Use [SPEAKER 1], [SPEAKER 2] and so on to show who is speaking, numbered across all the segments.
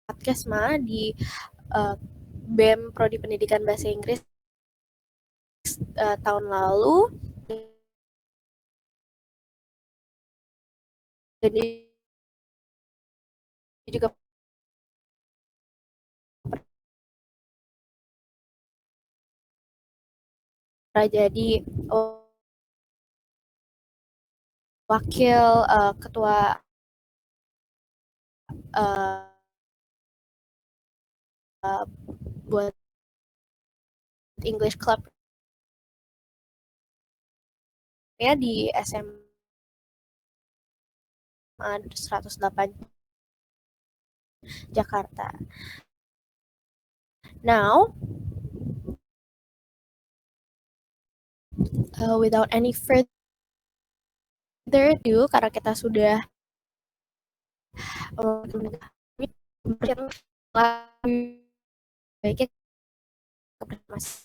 [SPEAKER 1] Podcastma di BEM Prodi Pendidikan Bahasa Inggris tahun lalu. Jadi juga pernah jadi wakil ketua buat English Club ya di SMA 108 Jakarta. Now, without any further ado, karena kita sudah baiknya ke Mas.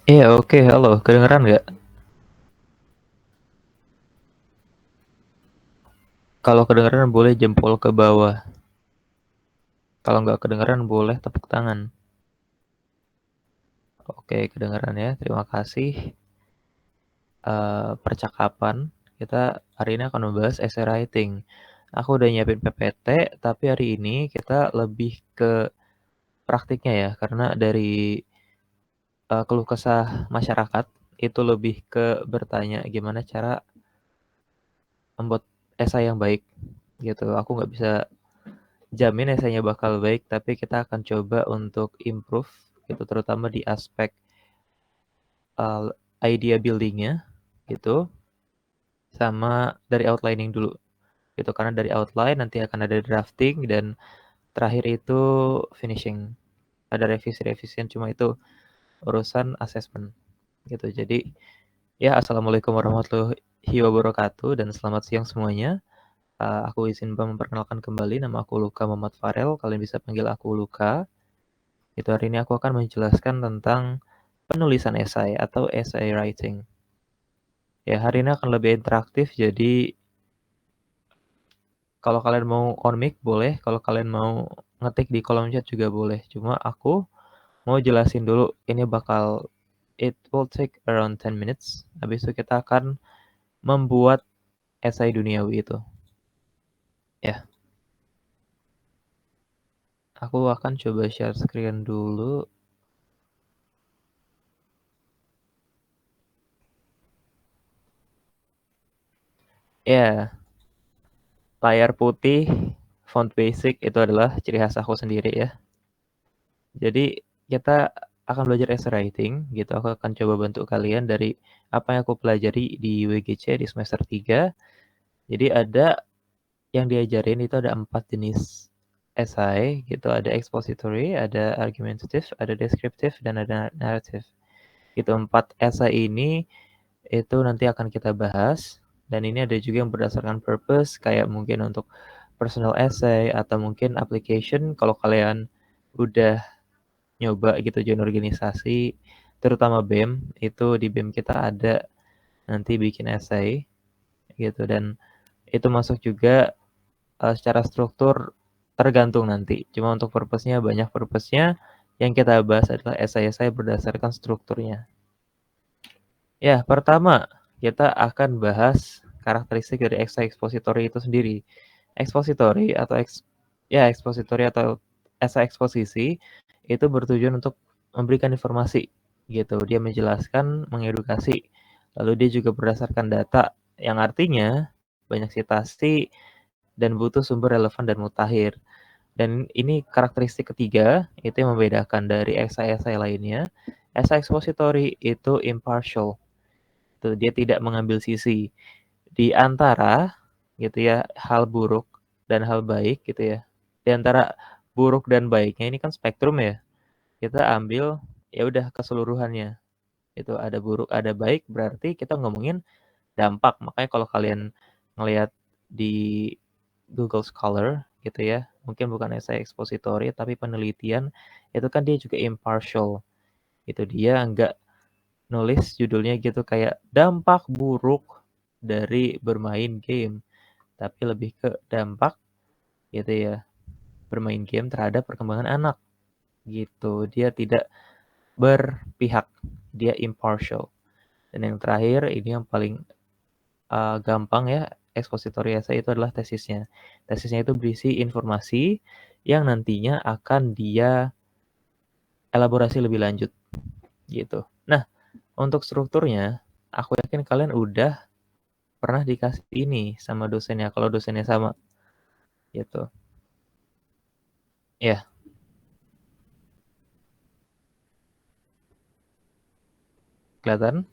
[SPEAKER 2] Iya, oke, halo, kedengeran nggak? Kalau kedengeran boleh jempol ke bawah. Kalau nggak kedengeran boleh tepuk tangan. Oke, kedengeran ya, terima kasih. Percakapan, kita hari ini akan membahas essay writing. Aku udah nyiapin PPT, tapi hari ini kita lebih ke praktiknya ya, karena dari keluh kesah masyarakat, itu lebih ke bertanya gimana cara membuat essay yang baik, gitu. Aku nggak bisa jamin esainya bakal baik, tapi kita akan coba untuk improve gitu, terutama di aspek uh, idea buildingnya gitu, sama dari outlining dulu gitu, karena dari outline nanti akan ada drafting dan terakhir itu finishing, ada revisi-revisian, cuma itu urusan assessment gitu. Jadi ya, assalamualaikum warahmatullahi wabarakatuh dan selamat siang semuanya. Aku izin memperkenalkan kembali, nama aku Luka Muhammad Farel, kalian bisa panggil aku Luka. Itu hari ini aku akan menjelaskan tentang penulisan esai atau essay writing. Ya, hari ini akan lebih interaktif, jadi kalau kalian mau on mic boleh, kalau kalian mau ngetik di kolom chat juga boleh. Cuma aku mau jelasin dulu, ini it will take around 10 minutes. Habis itu kita akan membuat esai duniawi itu. Ya, aku akan coba share screen dulu. Ya, layar putih, font basic itu adalah ciri khas aku sendiri ya. Jadi kita akan belajar essay writing gitu. Aku akan coba bantu kalian dari apa yang aku pelajari di WGC di semester 3. Jadi ada yang diajarin itu ada 4 jenis essay gitu. Ada expository, ada argumentative, ada descriptive, dan ada narrative. Gitu, 4 essay ini itu nanti akan kita bahas. Dan ini ada juga yang berdasarkan purpose, kayak mungkin untuk personal essay atau mungkin application kalau kalian udah nyoba gitu join organisasi, terutama BEM, itu di BEM kita ada nanti bikin essay gitu, dan itu masuk juga secara struktur tergantung nanti. Cuma untuk purpose-nya, banyak purpose-nya, yang kita bahas adalah essay-essay berdasarkan strukturnya. Ya, pertama kita akan bahas karakteristik dari essay expository itu sendiri. Expository atau expository atau essay eksposisi itu bertujuan untuk memberikan informasi gitu. Dia menjelaskan, mengedukasi. Lalu dia juga berdasarkan data yang artinya banyak citasi dan butuh sumber relevan dan mutakhir. Dan ini karakteristik ketiga, itu yang membedakan dari essay-essay lainnya. Essay expository itu impartial. Tuh, dia tidak mengambil sisi di antara gitu ya, hal buruk dan hal baik gitu ya. Di antara buruk dan baiknya ini kan spektrum ya. Kita ambil ya udah keseluruhannya. Itu ada buruk, ada baik, berarti kita ngomongin dampak. Makanya kalau kalian ngelihat di Google Scholar gitu ya, mungkin bukan essay expository tapi penelitian, itu kan dia juga impartial. Itu dia nggak nulis judulnya gitu kayak dampak buruk dari bermain game, tapi lebih ke dampak gitu ya, bermain game terhadap perkembangan anak gitu. Dia tidak berpihak, dia impartial. Dan yang terakhir ini yang paling gampang ya, expository essay itu adalah tesisnya. Tesisnya itu berisi informasi yang nantinya akan dia elaborasi lebih lanjut gitu. Nah, untuk strukturnya, aku yakin kalian udah pernah dikasih ini sama dosennya, kalau dosennya sama gitu. Ya, kelihatan?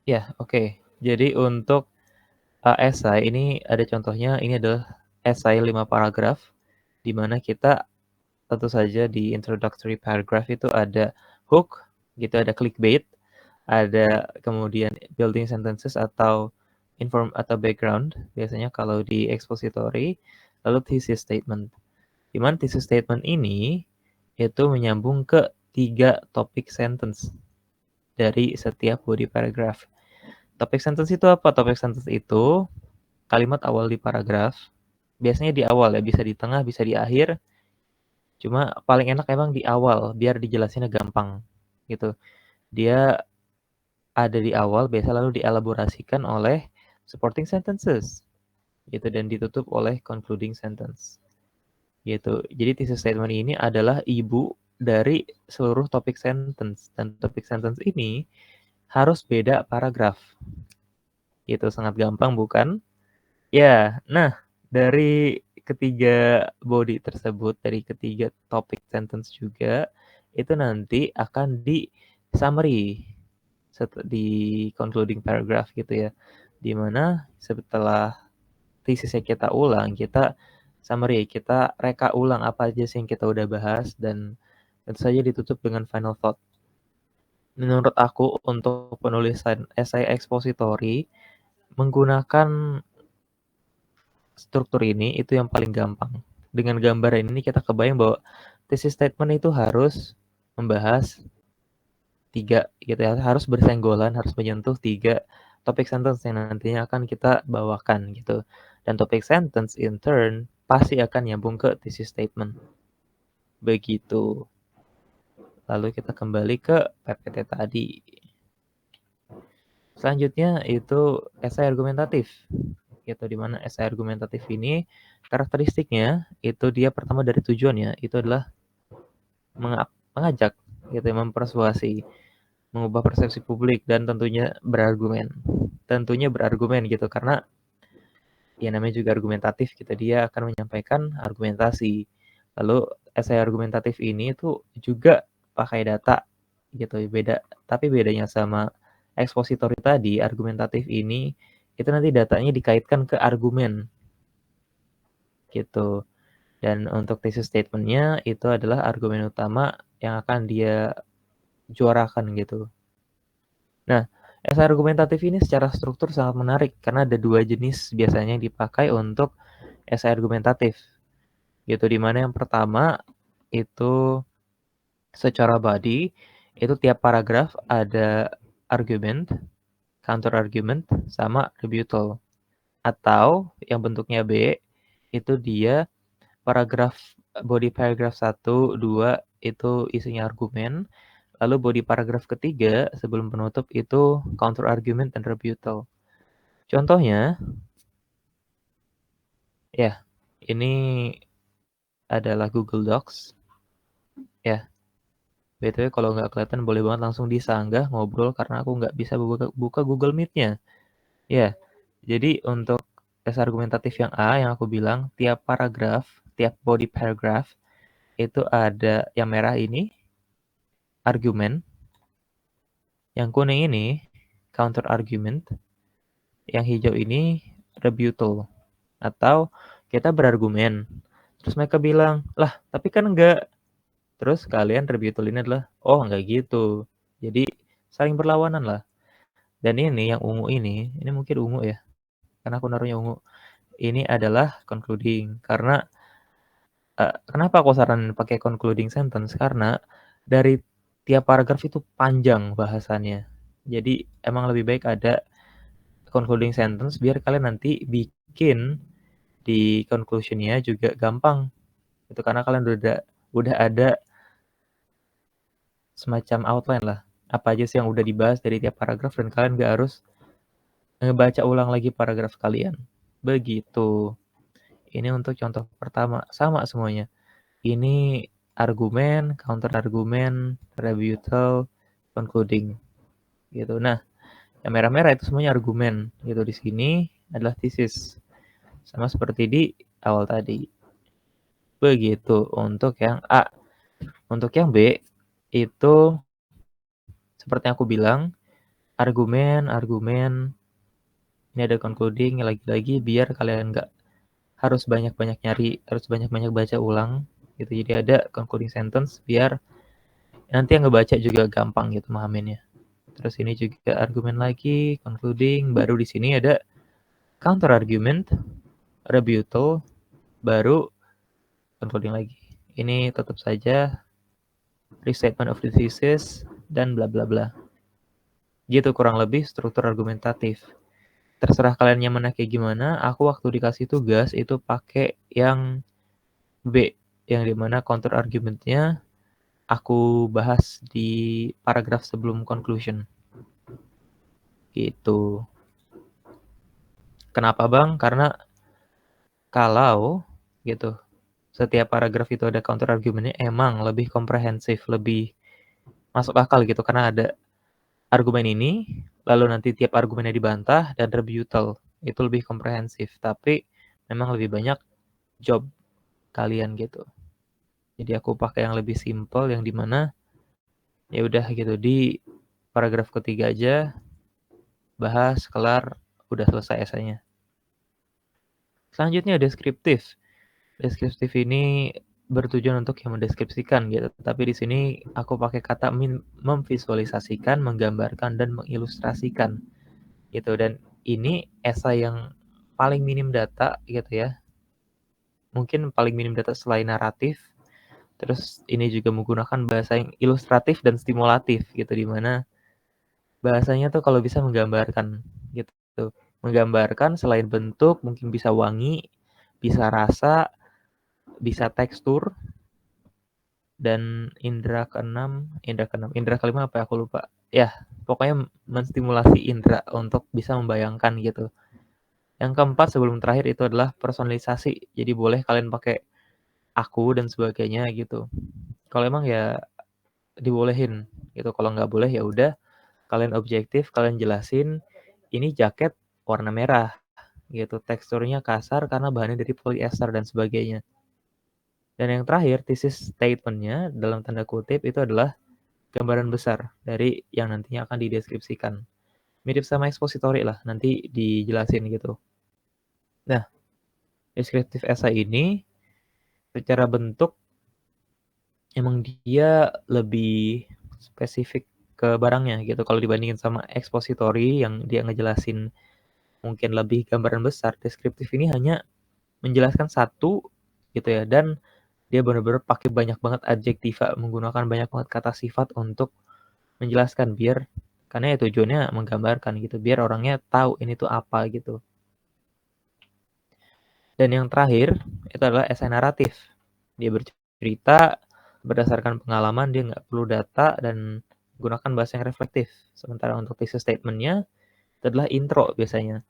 [SPEAKER 2] Ya, oke. Jadi untuk esai ini ada contohnya, ini adalah esai 5 paragraf, di mana kita tentu saja di introductory paragraph itu ada hook, gitu, ada clickbait, ada kemudian building sentences atau inform atau background, biasanya kalau di expository, lalu thesis statement. Di mana thesis statement ini itu menyambung ke 3 topik sentence dari setiap body paragraph. Topik sentence itu apa? Topik sentence itu kalimat awal di paragraf. Biasanya di awal ya, bisa di tengah, bisa di akhir. Cuma paling enak emang di awal, biar dijelasinnya gampang gitu. Dia ada di awal, biasa lalu dielaborasikan oleh supporting sentences gitu dan ditutup oleh concluding sentence gitu. Jadi thesis statement ini adalah ibu dari seluruh topik sentence dan topik sentence ini harus beda paragraf. Gitu, sangat gampang bukan? Ya, nah dari ketiga body tersebut, dari ketiga topik sentence juga, itu nanti akan di summary di concluding paragraph gitu ya. Dimana setelah tesisnya kita ulang, kita summary, kita reka ulang apa aja sih yang kita udah bahas dan tentu saja ditutup dengan final thought. Menurut aku untuk penulisan essay expository menggunakan struktur ini itu yang paling gampang. Dengan gambaran ini kita kebayang bahwa thesis statement itu harus membahas 3 gitu ya, harus bersenggolan, harus menyentuh 3 topik sentence yang nantinya akan kita bawakan gitu. Dan topik sentence in turn pasti akan nyambung ke thesis statement. Begitu. Lalu kita kembali ke PPT tadi. Selanjutnya itu esai argumentatif. Gitu, di mana esai argumentatif ini karakteristiknya itu dia pertama dari tujuannya itu adalah mengajak gitu ya, mempersuasi, mengubah persepsi publik dan tentunya berargumen. Tentunya berargumen gitu karena ya namanya juga argumentatif gitu, dia akan menyampaikan argumentasi. Lalu esai argumentatif ini tuh juga pakai data gitu, beda. Tapi bedanya sama expository tadi, argumentatif ini itu nanti datanya dikaitkan ke argumen gitu. Dan untuk thesis statement-nya itu adalah argumen utama yang akan dia juarakan gitu. Nah, esai argumentatif ini secara struktur sangat menarik karena ada 2 jenis biasanya yang dipakai untuk esai argumentatif. Gitu, di mana yang pertama itu secara body, itu tiap paragraf ada argument, counter argument, sama rebuttal. Atau yang bentuknya B, itu dia paragraf body paragraf 1, 2 itu isinya argumen, lalu body paragraf ketiga sebelum penutup itu counter argument dan rebuttal. Contohnya, ya, ini adalah Google Docs. Ya, BTW kalau nggak kelihatan boleh banget langsung disanggah ngobrol karena aku nggak bisa buka Google Meet-nya. Ya, jadi untuk tes argumentatif yang A yang aku bilang, tiap paragraf, tiap body paragraph itu ada yang merah ini argumen, yang kuning ini counter argument, yang hijau ini rebuttal. Atau kita berargumen, terus mereka bilang, lah tapi kan enggak. Terus kalian rebuttal ini adalah, oh enggak gitu. Jadi saling berlawanan lah. Dan ini yang ungu ini mungkin ungu ya, karena aku naruhnya ungu. Ini adalah concluding, karena kenapa aku saranin pakai concluding sentence, karena dari tiap paragraf itu panjang bahasannya. Jadi emang lebih baik ada concluding sentence biar kalian nanti bikin di conclusion-nya juga gampang. Itu karena kalian udah ada semacam outline lah. Apa aja sih yang udah dibahas dari tiap paragraf dan kalian gak harus ngebaca ulang lagi paragraf kalian. Begitu. Ini untuk contoh pertama, sama semuanya. Ini argumen, counter argumen, rebuttal, concluding gitu. Nah, yang merah-merah itu semuanya argumen gitu. Di sini adalah thesis. Sama seperti di awal tadi. Begitu untuk yang A. Untuk yang B itu seperti yang aku bilang, argumen, ini ada concluding lagi-lagi biar kalian nggak harus banyak-banyak nyari, harus banyak-banyak baca ulang gitu. Jadi ada concluding sentence biar nanti yang ngebaca juga gampang gitu mahaminnya. Terus ini juga argumen lagi, concluding, baru di sini ada counter argument, rebuttal, baru concluding lagi. Ini tetap saja restatement of the thesis dan bla bla bla. Gitu kurang lebih struktur argumentatif. Terserah kalian nyamannya kayak gimana. Aku waktu dikasih tugas itu pakai yang B, yang dimana counter argumentnya aku bahas di paragraf sebelum conclusion. Gitu. Kenapa Bang? Karena kalau gitu, setiap paragraf itu ada counter argumentnya, emang lebih komprehensif, lebih masuk akal gitu. Karena ada argumen ini, lalu nanti tiap argumennya dibantah, dan rebuttal. Itu lebih komprehensif. Tapi memang lebih banyak job kalian gitu. Jadi aku pakai yang lebih simple, yang dimana ya udah gitu di paragraf ketiga aja bahas kelar udah selesai esainya. Selanjutnya deskriptif. Deskriptif ini bertujuan untuk yang mendeskripsikan gitu. Tapi di sini aku pakai kata memvisualisasikan, menggambarkan dan mengilustrasikan gitu. Dan ini esai yang paling minim data gitu ya. Mungkin paling minim data selain naratif. Terus ini juga menggunakan bahasa yang ilustratif dan stimulatif gitu, dimana bahasanya tuh kalau bisa menggambarkan gitu. Menggambarkan selain bentuk mungkin bisa wangi, bisa rasa, bisa tekstur, dan indera kelima apa ya, aku lupa. Ya, pokoknya menstimulasi indera untuk bisa membayangkan gitu. Yang keempat sebelum terakhir itu adalah personalisasi. Jadi boleh kalian pakai aku dan sebagainya gitu. Kalau emang ya dibolehin gitu. Kalau nggak boleh ya udah kalian objektif, kalian jelasin ini jaket warna merah gitu. Teksturnya kasar karena bahannya dari polyester dan sebagainya. Dan yang terakhir, thesis statement-nya dalam tanda kutip itu adalah gambaran besar dari yang nantinya akan dideskripsikan. Mirip sama expository lah, nanti dijelasin gitu. Nah, deskriptif essay ini secara bentuk emang dia lebih spesifik ke barangnya gitu. Kalau dibandingin sama expository yang dia ngejelasin mungkin lebih gambaran besar, deskriptif ini hanya menjelaskan satu gitu ya, dan dia benar-benar pakai banyak banget adjektiva, menggunakan banyak banget kata sifat untuk menjelaskan biar karena ya tujuannya menggambarkan gitu, biar orangnya tahu ini tuh apa gitu. Dan yang terakhir itu adalah esai naratif. Dia bercerita berdasarkan pengalaman, dia nggak perlu data dan gunakan bahasa yang reflektif. Sementara untuk thesis statement-nya itu adalah intro biasanya.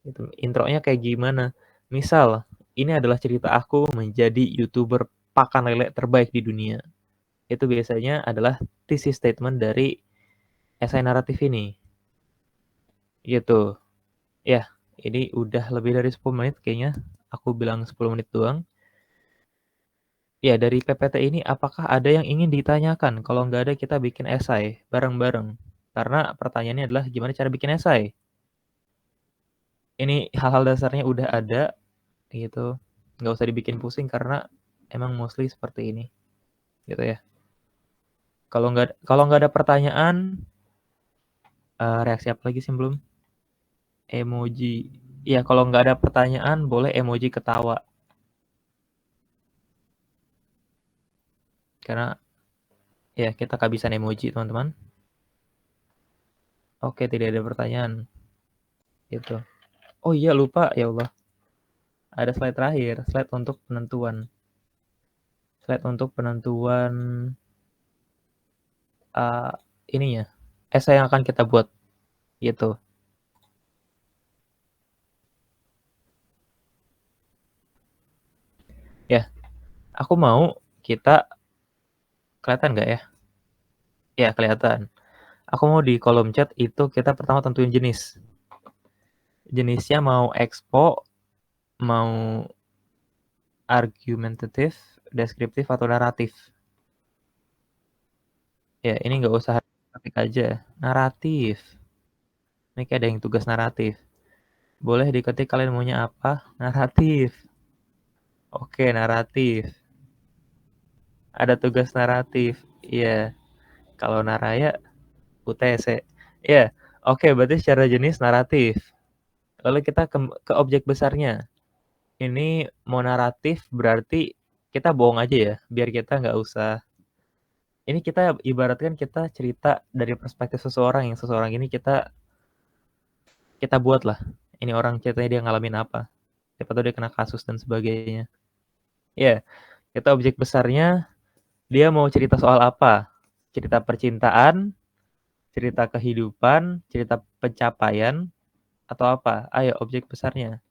[SPEAKER 2] Gitu. Intronya kayak gimana? Misal, ini adalah cerita aku menjadi YouTuber pakan lele terbaik di dunia. Itu biasanya adalah thesis statement dari esai naratif ini. Gitu. Ya, ini udah lebih dari 10 menit kayaknya. Aku bilang 10 menit doang. Ya, dari PPT ini apakah ada yang ingin ditanyakan? Kalau nggak ada, kita bikin esai bareng-bareng. Karena pertanyaannya adalah gimana cara bikin esai? Ini hal-hal dasarnya udah ada gitu. Nggak usah dibikin pusing karena emang mostly seperti ini. Gitu ya. Kalau nggak ada pertanyaan, reaksi apa lagi sih belum? Emoji. Ya, kalau nggak ada pertanyaan, boleh emoji ketawa. Karena ya kita kehabisan emoji, teman-teman. Oke, tidak ada pertanyaan. Gitu. Oh iya, lupa, ya Allah. Ada slide terakhir, slide untuk penentuan. Slide untuk penentuan ininya, esai yang akan kita buat, gitu. Ya, aku mau kita kelihatan nggak ya? Ya, kelihatan. Aku mau di kolom chat itu kita pertama tentuin jenis. Jenisnya mau expo, mau argumentatif, deskriptif, atau naratif. Ya, ini nggak usah ketik aja. Naratif. Ini kayak ada yang tugas naratif. Boleh diketik kalian maunya apa? Naratif. Oke, naratif. Ada tugas naratif. Iya. Kalau naraya, UTC. Iya. Oke, berarti secara jenis naratif. Lalu kita ke objek besarnya. Ini mau naratif berarti kita bohong aja ya, biar kita nggak usah. Ini kita ibaratkan kita cerita dari perspektif seseorang, yang seseorang ini kita buat lah. Ini orang ceritanya dia ngalamin apa. Siapa tahu dia kena kasus dan sebagainya. Ya, kita objek besarnya dia mau cerita soal apa? Cerita percintaan, cerita kehidupan, cerita pencapaian, atau apa? Ayo objek besarnya.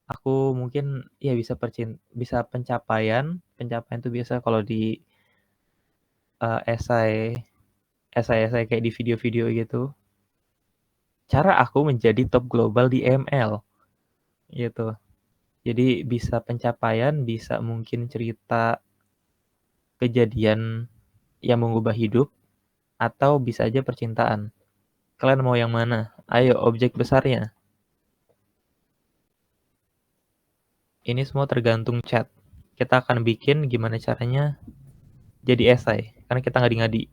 [SPEAKER 2] Aku mungkin ya bisa pencapaian. Pencapaian itu biasa kalau di esai kayak di video-video gitu. Cara aku menjadi top global di ML gitu. Jadi bisa pencapaian, bisa mungkin cerita kejadian yang mengubah hidup, atau bisa aja percintaan. Kalian mau yang mana? Ayo objek besarnya. Ini semua tergantung chat. Kita akan bikin gimana caranya jadi esai. Karena kita ngadi-ngadi.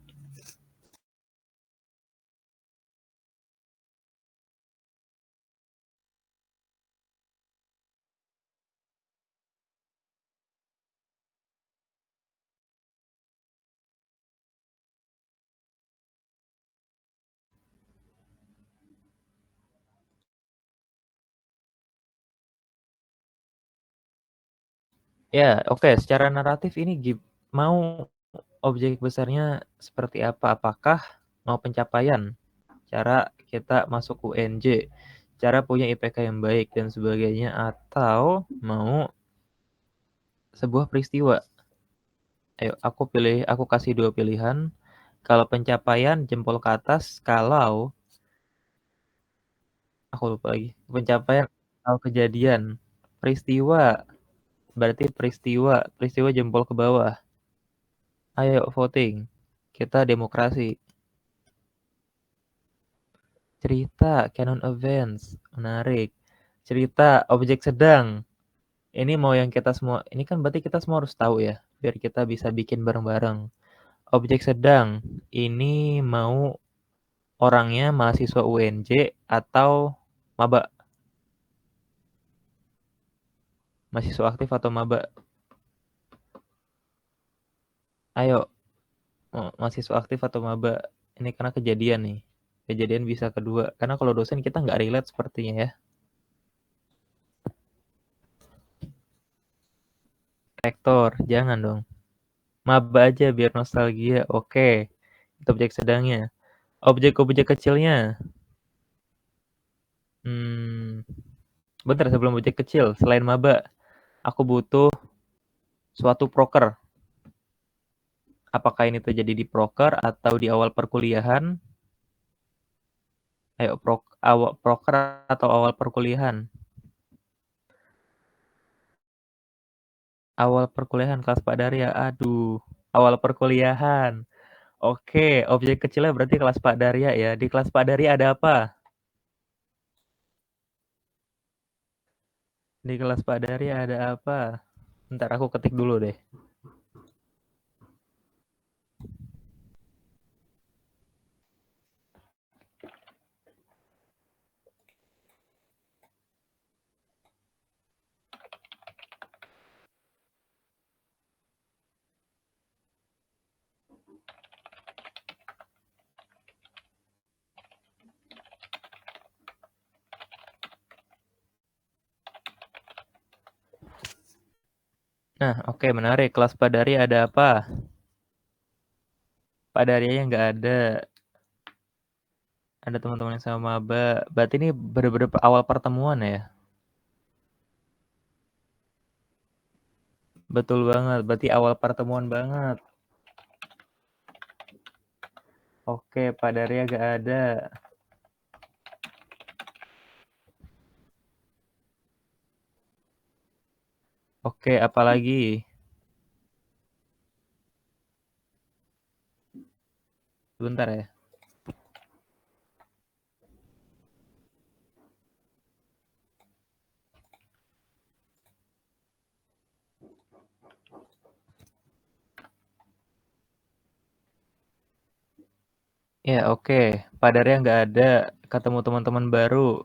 [SPEAKER 2] Ya, oke. Secara naratif ini mau objek besarnya seperti apa? Apakah mau pencapaian? Cara kita masuk UNJ, cara punya IPK yang baik dan sebagainya, atau mau sebuah peristiwa? Ayo, aku kasih dua pilihan. Kalau pencapaian jempol ke atas, kalau aku lupa lagi. Pencapaian atau kejadian, peristiwa berarti peristiwa jempol ke bawah. Ayo voting. Kita demokrasi. Cerita canon events, menarik. Cerita objek sedang. Ini mau yang kita semua, ini kan berarti kita semua harus tahu ya, biar kita bisa bikin bareng-bareng. Objek sedang, ini mau orangnya mahasiswa UNJ atau maba? Mahasiswa aktif atau maba? Ayo, mahasiswa aktif atau maba? Ini karena kejadian nih. Kejadian bisa kedua. Karena kalau dosen kita nggak relate sepertinya ya. Rektor, jangan dong. Maba aja biar nostalgia. Oke, itu objek sedangnya. Objek-objek kecilnya. Hmm, bentar sebelum objek kecil. Selain maba, aku butuh suatu proker. Apakah ini terjadi di proker atau di awal perkuliahan? Ayo, awal proker atau awal perkuliahan? Awal perkuliahan kelas Pak Darya. Aduh, awal perkuliahan. Oke, objek kecilnya berarti kelas Pak Darya ya. Di kelas Pak Darya ada apa? Di kelas Pak Darya ada apa? Ntar aku ketik dulu deh. Nah, oke, menarik. Kelas Pak Dari ada apa? Pak Daryanya nggak ada. Ada teman-teman yang sama maba. Berarti ini bener-bener awal pertemuan ya? Betul banget. Berarti awal pertemuan banget. Oke, Pak Darya nggak ada. Oke, apalagi? Sebentar ya. Ya, oke. Pak Darya nggak ada. Ketemu teman-teman baru.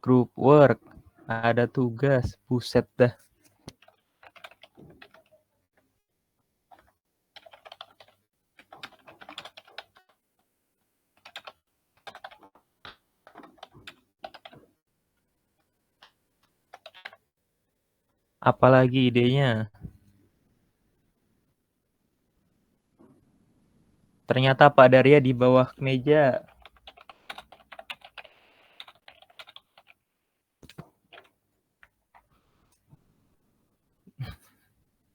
[SPEAKER 2] Group work. Ada tugas. Buset dah. Apalagi idenya? Ternyata Pak Darya di bawah meja.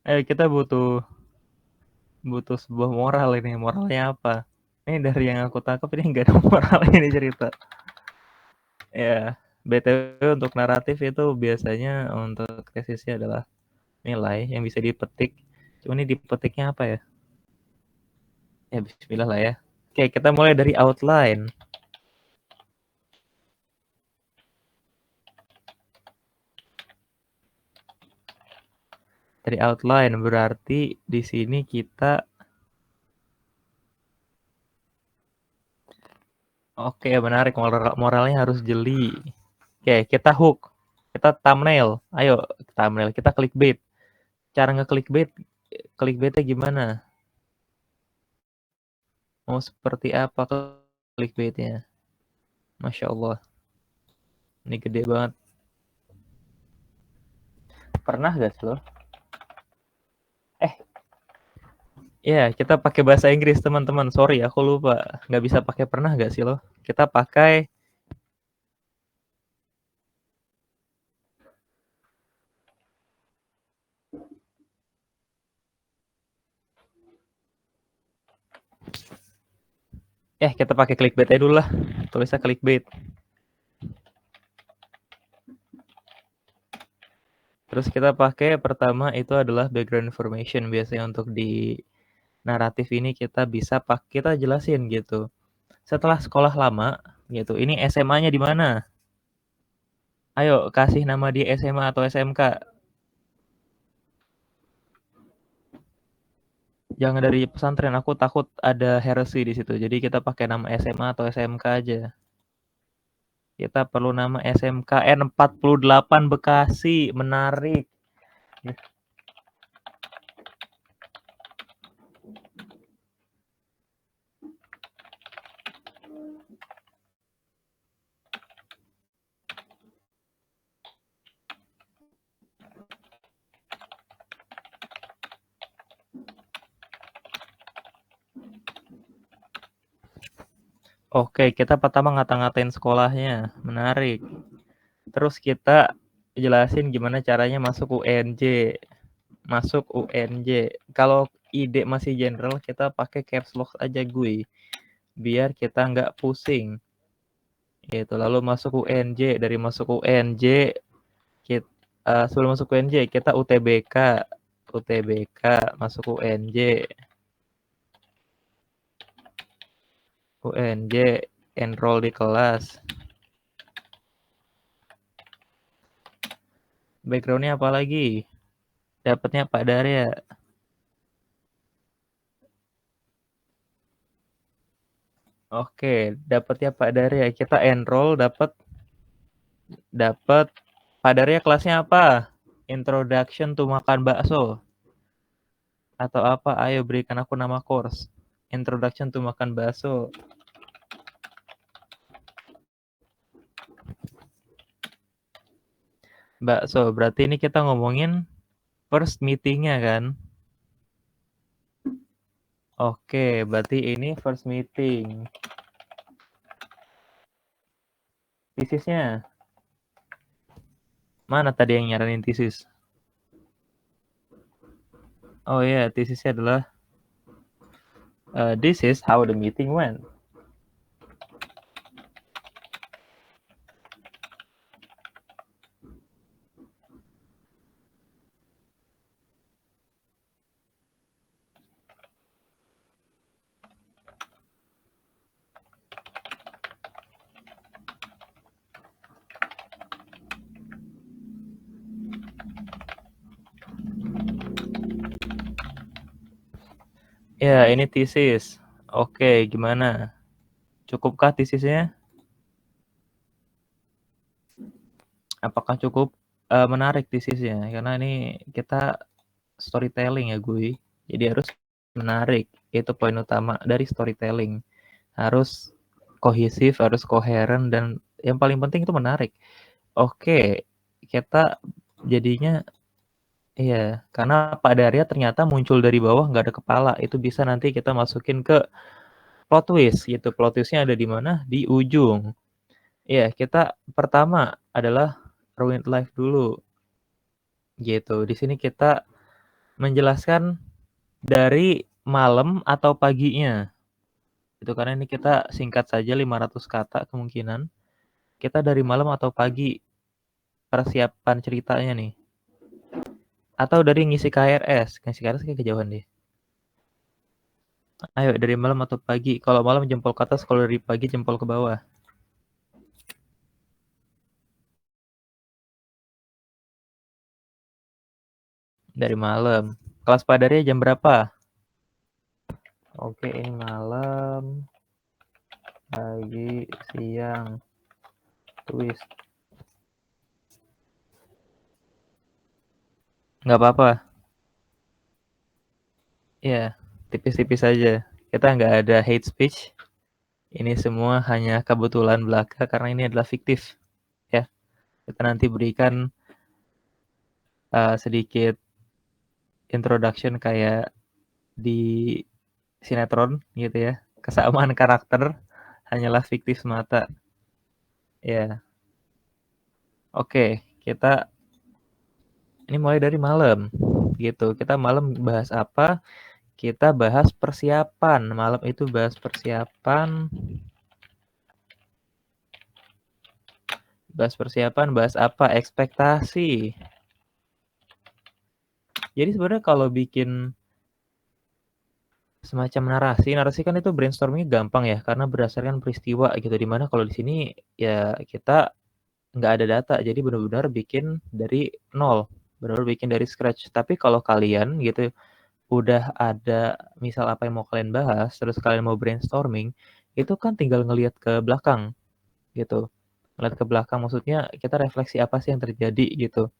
[SPEAKER 2] Kita butuh sebuah moral ini. Moralnya apa? Ini dari yang aku tangkap ini nggak ada moral ini cerita. Ya, BTW untuk naratif itu biasanya untuk tesisnya adalah nilai yang bisa dipetik. Cuma ini dipetiknya apa ya? Ya bismillah lah ya. Oke, kita mulai dari outline. Dari outline berarti di sini kita oke, menarik, moralnya harus jeli. Oke, kita hook. Kita thumbnail. Ayo, thumbnail. Kita clickbait. Cara nge-clickbait, clickbaitnya gimana? Mau seperti apa clickbaitnya? Masya Allah. Ini gede banget. Pernah gak sih lo? Ya, kita pakai bahasa Inggris teman-teman. Sorry, aku lupa. Nggak bisa pakai pernah gak sih lo? Kita pakai kita pakai clickbait aja dulu lah. Tulisnya clickbait. Terus kita pakai pertama itu adalah background information. Biasanya untuk di naratif ini kita jelasin gitu. Setelah sekolah lama gitu. Ini SMA-nya di mana? Ayo kasih nama di SMA atau SMK. Jangan dari pesantren, aku takut ada heresy di situ. Jadi kita pakai nama SMA atau SMK aja. Kita perlu nama SMKN 48 Bekasi. Menarik. Oke, kita pertama ngata-ngatain sekolahnya. Menarik. Terus kita jelasin gimana caranya masuk UNJ. Masuk UNJ. Kalau ide masih general, kita pakai caps lock aja gue. Biar kita nggak pusing. Gitu. Lalu masuk UNJ. Dari masuk UNJ, sebelum masuk UNJ, kita UTBK. UTBK, masuk UNJ. UNJ, enroll di kelas. Backgroundnya apa lagi? Dapatnya Pak Darya. Oke, dapatnya Pak Darya. Kita enroll dapat Pak Darya kelasnya apa? Introduction to makan bakso atau apa? Ayo berikan aku nama course. Introduction to makan bakso. bakso. Berarti ini kita ngomongin first meeting-nya kan? Oke, berarti ini first meeting. Tesisnya, mana tadi yang nyaranin tesis? Oh iya, tesisnya adalah this is how the meeting went. Ya, ini tesis. Oke, gimana? Cukupkah tesisnya? Apakah cukup menarik tesisnya? Karena ini kita storytelling ya gue. Jadi harus menarik. Itu poin utama dari storytelling. Harus kohesif, harus koheren, dan yang paling penting itu menarik. Oke, kita jadinya iya, karena Pak Darya ternyata muncul dari bawah nggak ada kepala. Itu bisa nanti kita masukin ke plot twist gitu. Plot twistnya ada di mana? Di ujung. Iya, kita pertama adalah ruined life dulu. Gitu. Di sini kita menjelaskan dari malam atau paginya. Itu karena ini kita singkat saja 500 kata kemungkinan. Kita dari malam atau pagi persiapan ceritanya nih. Atau dari ngisi KRS. Ngisi KRS kayak kejauhan deh. Ayo dari malam atau pagi. Kalau malam jempol ke atas, kalau dari pagi jempol ke bawah. Dari malam. Kelas padarnya jam berapa? Oke, ini malam, pagi, siang, twist. Nggak apa-apa. Ya, tipis-tipis aja. Kita nggak ada hate speech. Ini semua hanya kebetulan belaka karena ini adalah fiktif. Ya, kita nanti berikan sedikit introduction kayak di sinetron gitu ya. Kesamaan karakter hanyalah fiktif semata. Ya, oke. Kita ini mulai dari malam gitu. Kita malam bahas apa? Kita bahas persiapan. Malam itu bahas persiapan. Bahas persiapan, bahas apa? Ekspektasi. Jadi sebenarnya kalau bikin semacam narasi, narasi kan itu brainstormingnya gampang ya, karena berdasarkan peristiwa gitu. Dimana kalau di sini ya kita nggak ada data, jadi benar-benar bikin dari nol, benar-benar bikin dari scratch. Tapi kalau kalian gitu udah ada misal apa yang mau kalian bahas, terus kalian mau brainstorming, itu kan tinggal ngelihat ke belakang gitu. Ngelihat ke belakang maksudnya kita refleksi apa sih yang terjadi gitu.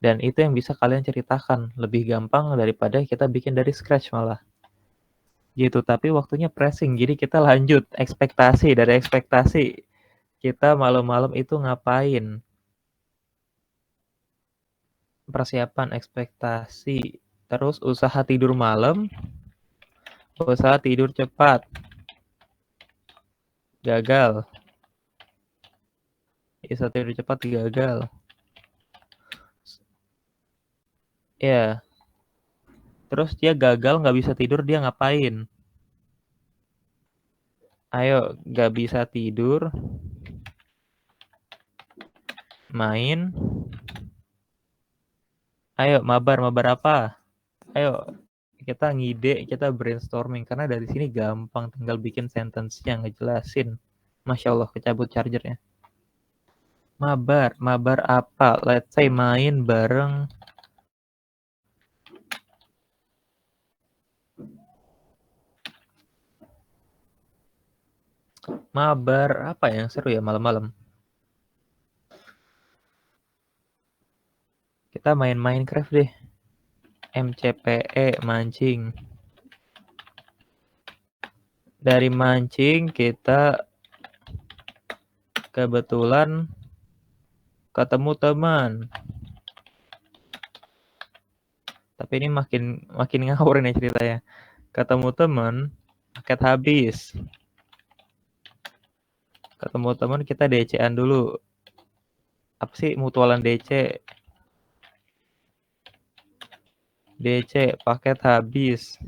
[SPEAKER 2] Dan itu yang bisa kalian ceritakan lebih gampang daripada kita bikin dari scratch malah. Gitu, tapi waktunya pressing. Jadi kita lanjut ekspektasi, dari ekspektasi kita malam-malam itu ngapain? Persiapan ekspektasi. Terus usaha tidur malam, usaha tidur cepat. Gagal. Usaha tidur cepat gagal. Ya, terus dia gagal nggak bisa tidur, dia ngapain? Ayo, nggak bisa tidur, main. Ayo, mabar, mabar apa? Ayo, kita ngide, kita brainstorming. Karena dari sini gampang, tinggal bikin sentence yang ngejelasin. Masya Allah, kecabut chargernya. Mabar, mabar apa? Let's say main bareng. Mabar apa yang seru ya malam-malam? Kita main Minecraft deh. MCPE, mancing. Dari mancing kita kebetulan ketemu teman. Tapi ini makin ngawur nih ceritanya. Ketemu teman, paket habis. Ketemu teman kita DC-an dulu. Apa sih mutualan DC? DC, paket habis.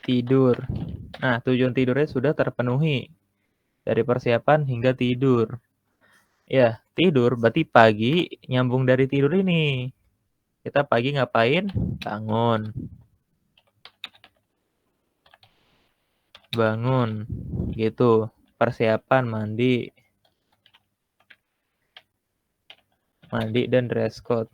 [SPEAKER 2] Tidur. Nah, tujuan tidurnya sudah terpenuhi. Dari persiapan hingga tidur. Ya, tidur berarti pagi nyambung dari tidur ini. Kita pagi ngapain? Bangun. Bangun. Gitu. Persiapan mandi. Mandi dan dress code.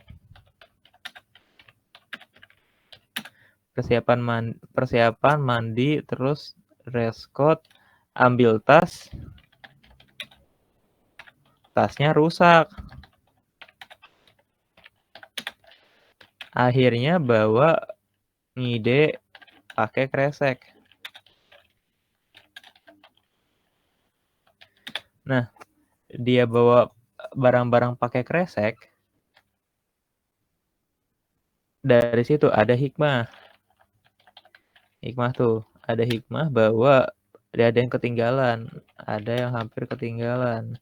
[SPEAKER 2] Persiapan mandi terus dress code, ambil tas. Tasnya rusak. Akhirnya bawa ngide pakai kresek. Nah, dia bawa barang-barang pakai kresek. Dari situ ada hikmah. Hikmah tuh, ada hikmah bahwa ada yang ketinggalan, ada yang hampir ketinggalan.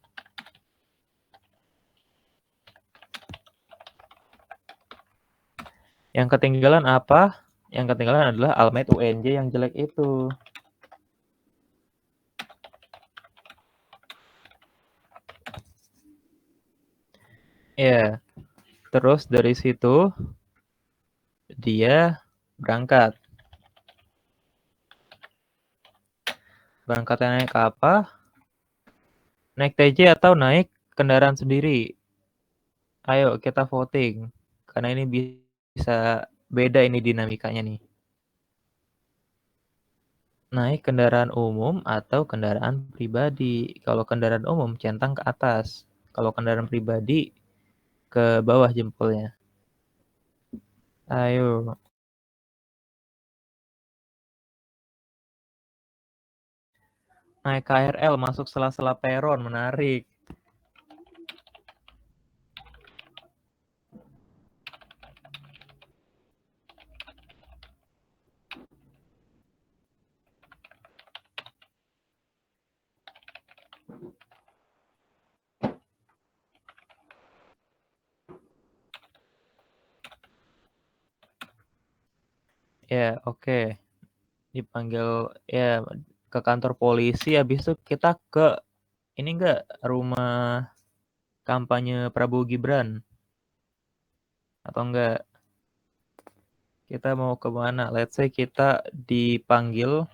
[SPEAKER 2] Yang ketinggalan apa? Yang ketinggalan adalah Almet UNJ yang jelek itu. Ya, terus dari situ dia berangkat. Berangkatnya naik apa? Naik TJ atau naik kendaraan sendiri? Ayo kita voting. Karena ini bisa beda ini dinamikanya nih. Naik kendaraan umum atau kendaraan pribadi. Kalau kendaraan umum centang ke atas. Kalau kendaraan pribadi ke bawah jempolnya. Ayo. Naik KRL masuk sela-sela peron, menarik. Ya, oke. Dipanggil ya ke kantor polisi, habis itu kita ke ini enggak rumah kampanye Prabowo Gibran atau enggak? Kita mau ke mana? Let's say kita dipanggil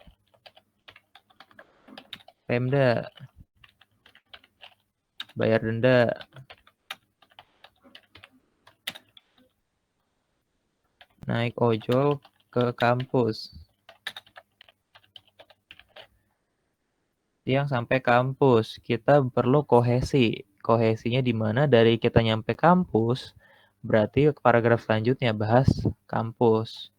[SPEAKER 2] Pemda, bayar denda. Naik ojol ke kampus. Siang sampai kampus, kita perlu kohesi. Kohesinya di mana dari kita nyampe kampus, berarti paragraf selanjutnya bahas kampus.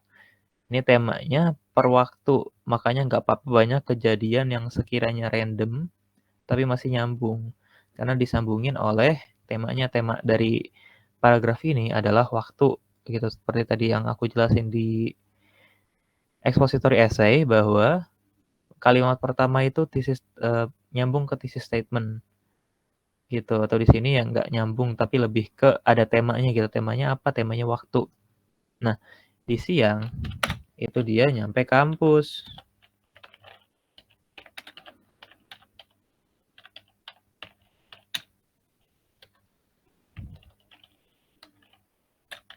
[SPEAKER 2] Ini temanya per waktu, makanya nggak apa-apa banyak kejadian yang sekiranya random, tapi masih nyambung. Karena disambungin oleh temanya, tema dari paragraf ini adalah waktu. Gitu, seperti tadi yang aku jelasin di expository essay, bahwa kalimat pertama itu nyambung ke thesis statement. Gitu, atau di sini yang nggak nyambung, tapi lebih ke ada temanya gitu. Temanya apa? Temanya waktu. Nah, di siang, itu dia nyampe kampus.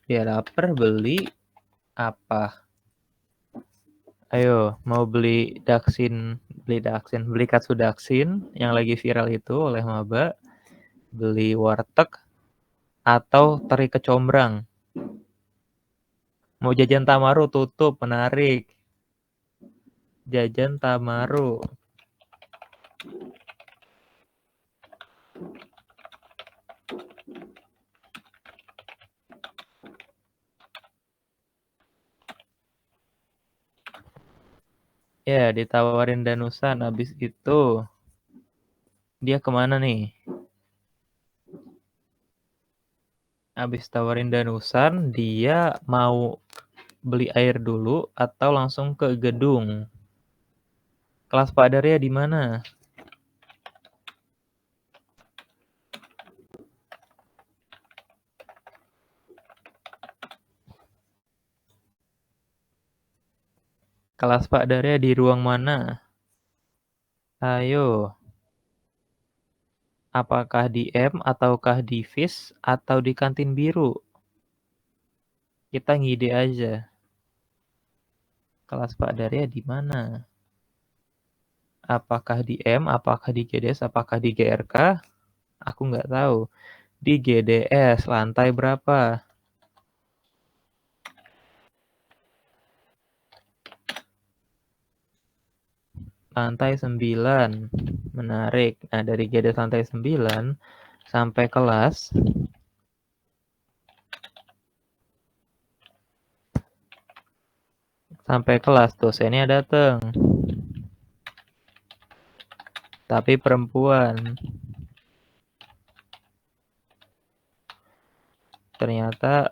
[SPEAKER 2] Dia lapar, beli apa? Ayo, mau beli beli katsu daksin yang lagi viral itu oleh maba, beli warteg, atau teri kecombrang. Mau jajan Tamaru tutup, menarik. Jajan Tamaru. Ya, ditawarin danusan, habis itu Dia kemana nih? Habis tawarin danusan, dia mau beli air dulu atau langsung ke gedung? Kelas Pak Darya di mana? Kelas Pak Darya di ruang mana? Ayo, apakah di M ataukah di FIS atau di kantin biru? Kita ngide aja. Kelas Pak Darya di mana? Apakah di M, apakah di GDS, apakah di GRK? Aku nggak tahu. Di GDS, lantai berapa? Lantai 9. Menarik. Nah, dari GDS lantai 9 sampai kelas. Sampai kelas dosennya datang. Tapi perempuan. Ternyata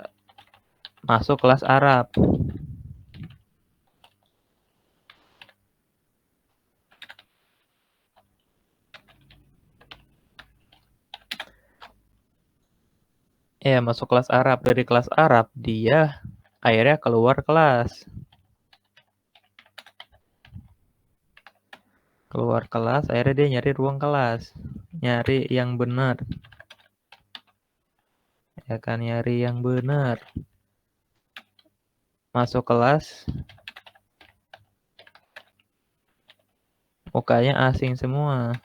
[SPEAKER 2] masuk kelas Arab. Ya, masuk kelas Arab. Dari kelas Arab, dia akhirnya keluar kelas. Keluar kelas, akhirnya dia nyari ruang kelas. Nyari yang benar. Ya kan, nyari yang benar. Masuk kelas, mukanya asing semua.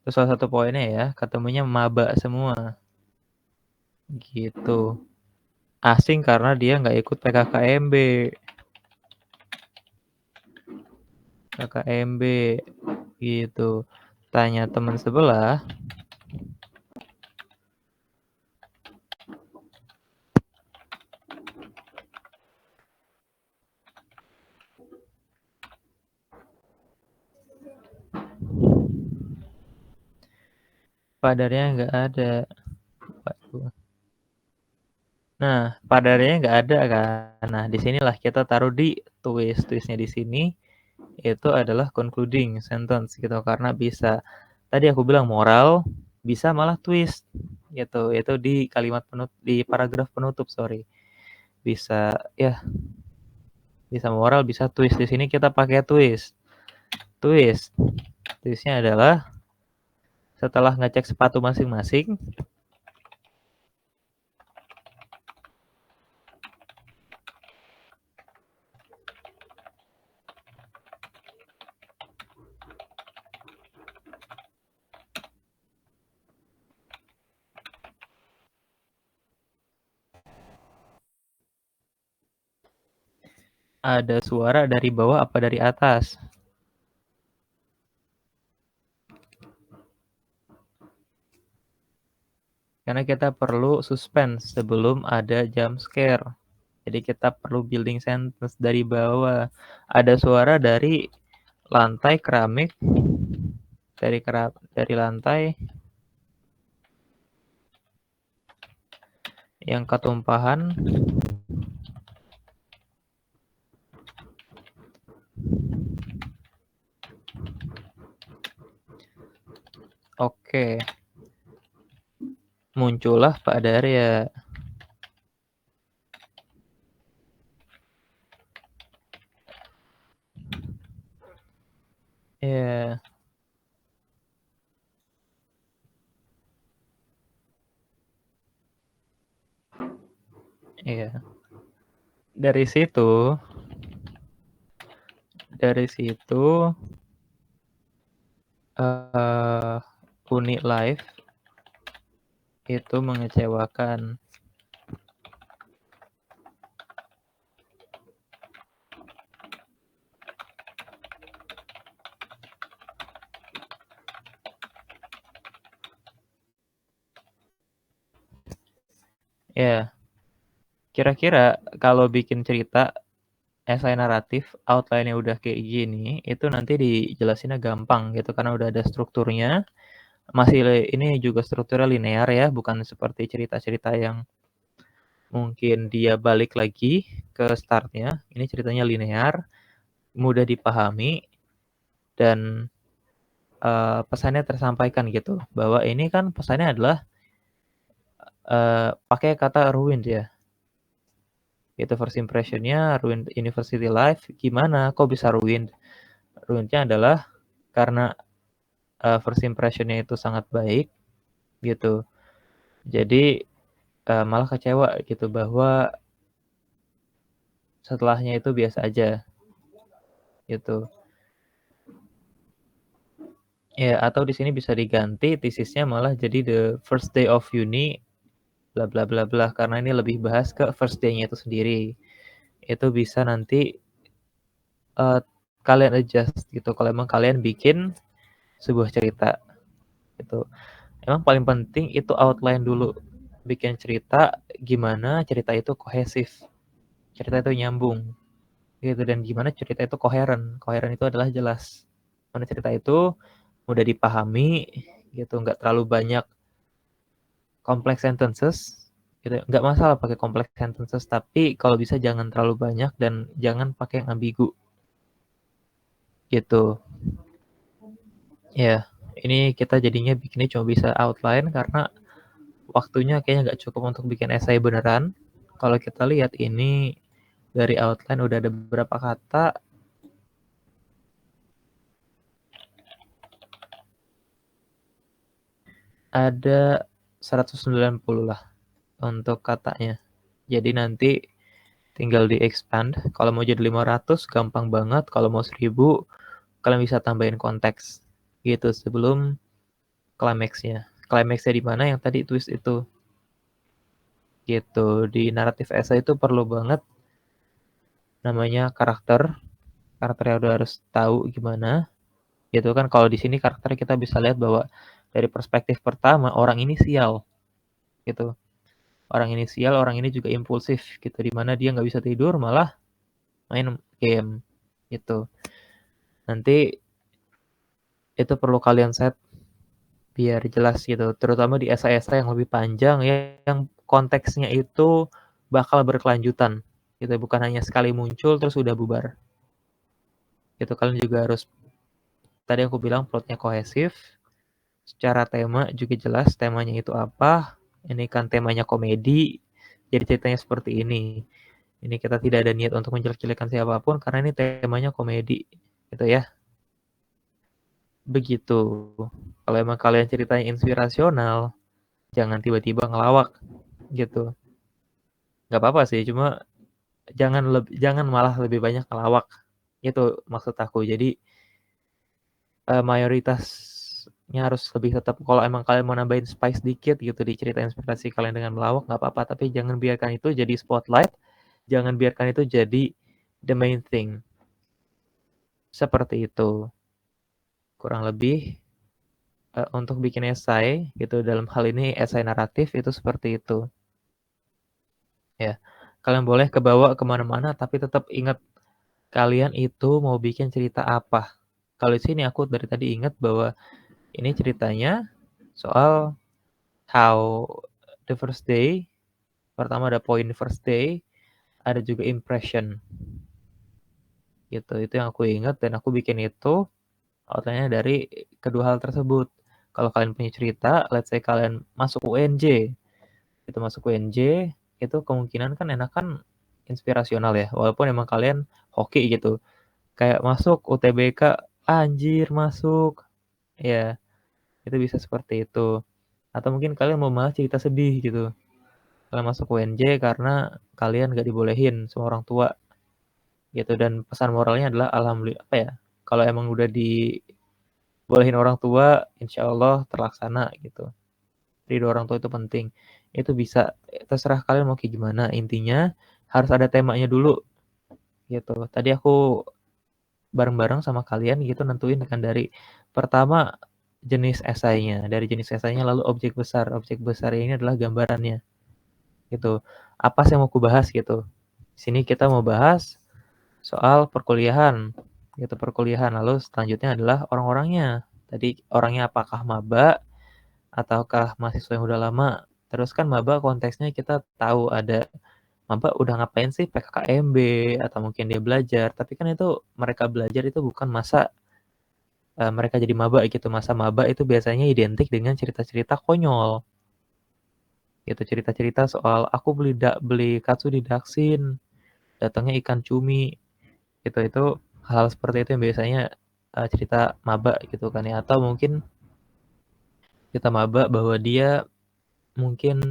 [SPEAKER 2] Terus salah satu poinnya ya, ketemunya maba semua. Gitu. Asing karena dia nggak ikut PKKMB. PKKMB gitu. Tanya teman sebelah, padarnya nggak ada. Nah, padarnya nggak ada kan. Nah, disinilah kita taruh di twist. Twistnya di sini itu adalah concluding sentence gitu, karena bisa. Tadi aku bilang moral, bisa malah twist gitu. Itu di kalimat penutup, di paragraf penutup, sorry. Bisa ya, bisa moral, bisa twist. Di sini kita pakai twist. Twist. Twistnya adalah setelah ngecek sepatu masing-masing, ada suara dari bawah apa dari atas? Karena kita perlu suspense sebelum ada jump scare. Jadi kita perlu building sentence dari bawah. Ada suara dari lantai keramik, dari lantai yang ketumpahan. Oke. Muncullah Pak Darya. Ya. Iya. Dari situ Uni Live itu mengecewakan. Ya, kira-kira kalau bikin cerita esai naratif outline-nya udah kayak gini, itu nanti dijelasinnya gampang gitu karena udah ada strukturnya. Masih ini juga strukturnya linear ya, bukan seperti cerita-cerita yang mungkin dia balik lagi ke startnya. Ini ceritanya linear, mudah dipahami, dan pesannya tersampaikan gitu. Bahwa ini kan pesannya adalah pakai kata ruined ya. Itu first impression-nya, ruined university life. Gimana kok bisa ruined? Ruined-nya adalah karena first impression-nya itu sangat baik gitu. Jadi malah kecewa gitu bahwa setelahnya itu biasa aja gitu. Ya, atau di sini bisa diganti tesisnya malah jadi the first day of uni bla bla bla bla karena ini lebih bahas ke first day-nya itu sendiri. Itu bisa nanti kalian adjust gitu kalau emang kalian bikin sebuah cerita gitu. Emang paling penting itu outline dulu. Bikin cerita gimana cerita itu kohesif. Cerita itu nyambung gitu dan gimana cerita itu koheren. Koheren itu adalah jelas. Mana cerita itu mudah dipahami gitu, nggak terlalu banyak complex sentences gitu. Nggak masalah pakai complex sentences, tapi kalau bisa jangan terlalu banyak dan jangan pakai yang ambigu gitu. Ya, ini kita jadinya bikinnya cuma bisa outline karena waktunya kayaknya nggak cukup untuk bikin esai beneran. Kalau kita lihat ini dari outline udah ada beberapa kata. Ada 190 lah untuk katanya. Jadi nanti tinggal di expand. Kalau mau jadi 500 gampang banget. Kalau mau 1000 kalian bisa tambahin konteks gitu sebelum climax-nya. Climax-nya di mana yang tadi twist itu. Gitu. Di naratif essay itu perlu banget namanya karakter. Karakternya udah harus tahu gimana. Gitu kan kalau di sini karakter kita bisa lihat bahwa dari perspektif pertama orang ini sial gitu. Orang ini sial, orang ini juga impulsif gitu dimana dia nggak bisa tidur malah main game gitu. Nanti itu perlu kalian set biar jelas gitu, terutama di esai-esai yang lebih panjang ya, yang konteksnya itu bakal berkelanjutan gitu, bukan hanya sekali muncul terus udah bubar gitu. Kalian juga harus, tadi aku bilang plotnya kohesif, secara tema juga jelas temanya itu apa. Ini kan temanya komedi, jadi ceritanya seperti ini. Ini kita tidak ada niat untuk menjelek-jelekan siapapun karena ini temanya komedi gitu ya. Begitu. Kalau emang kalian ceritanya inspirasional, jangan tiba-tiba ngelawak gitu. Nggak apa-apa sih, cuma jangan malah lebih banyak ngelawak. Itu maksud aku. Jadi mayoritasnya harus lebih tetap kalau emang kalian mau nambahin spice dikit gitu di cerita inspirasi kalian dengan melawak nggak apa-apa, tapi jangan biarkan itu jadi spotlight, jangan biarkan itu jadi the main thing. Seperti itu. Kurang lebih untuk bikin esai gitu dalam hal ini esai naratif itu seperti itu. Ya, kalian boleh kebawa kemana-mana tapi tetap ingat kalian itu mau bikin cerita apa. Kalau di sini aku dari tadi ingat bahwa ini ceritanya soal how the first day, pertama ada poin first day, ada juga impression gitu. Itu yang aku ingat dan aku bikin itu outline-nya dari kedua hal tersebut. Kalau kalian punya cerita, let's say kalian masuk UNJ, itu masuk UNJ, itu kemungkinan kan enakan inspirasional ya, walaupun emang kalian hoki gitu. Kayak masuk UTBK, anjir masuk. Ya, itu bisa seperti itu. Atau mungkin kalian mau malah cerita sedih gitu. Kalian masuk UNJ karena kalian gak dibolehin sama orang tua gitu. Dan pesan moralnya adalah alhamdulillah apa ya, kalau emang udah dibolehin orang tua, insya Allah terlaksana gitu. Ridho orang tua itu penting. Itu bisa, terserah kalian mau kayak gimana. Intinya harus ada temanya dulu gitu. Tadi aku bareng-bareng sama kalian gitu nentuin kan dari pertama jenis esainya, dari jenis esainya lalu objek besar. Objek besar ini adalah gambarannya gitu. Apa sih yang mau aku bahas gitu. Di sini kita mau bahas soal perkuliahan, gitu, perkuliahan. Lalu selanjutnya adalah orang-orangnya. Tadi orangnya apakah maba ataukah mahasiswa yang udah lama. Terus kan maba konteksnya kita tahu ada maba udah ngapain sih PKKMB atau mungkin dia belajar, tapi kan itu mereka belajar itu bukan masa mereka jadi maba gitu. Masa maba itu biasanya identik dengan cerita-cerita konyol. Gitu, cerita-cerita soal aku beli katsu di Daksin, datangnya ikan cumi. Gitu, itu hal seperti itu yang biasanya cerita maba gitu kan ya. Atau mungkin cerita maba bahwa dia mungkin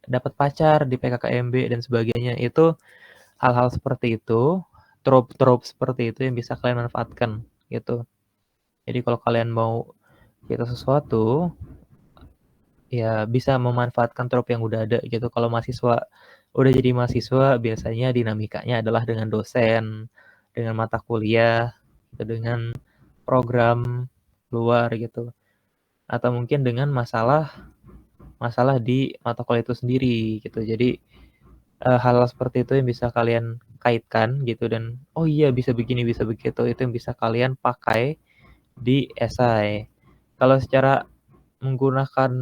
[SPEAKER 2] dapat pacar di PKKMB dan sebagainya. Itu hal-hal seperti itu, trope-trope seperti itu yang bisa kalian manfaatkan gitu. Jadi kalau kalian mau cerita sesuatu, ya bisa memanfaatkan trope yang udah ada gitu. Kalau mahasiswa udah jadi mahasiswa, biasanya dinamikanya adalah dengan dosen, dengan mata kuliah, gitu, dengan program luar gitu. Atau mungkin dengan masalah di mata kuliah itu sendiri gitu. Jadi hal-hal seperti itu yang bisa kalian kaitkan gitu dan oh iya bisa begini bisa begitu itu yang bisa kalian pakai di esai. Kalau secara menggunakan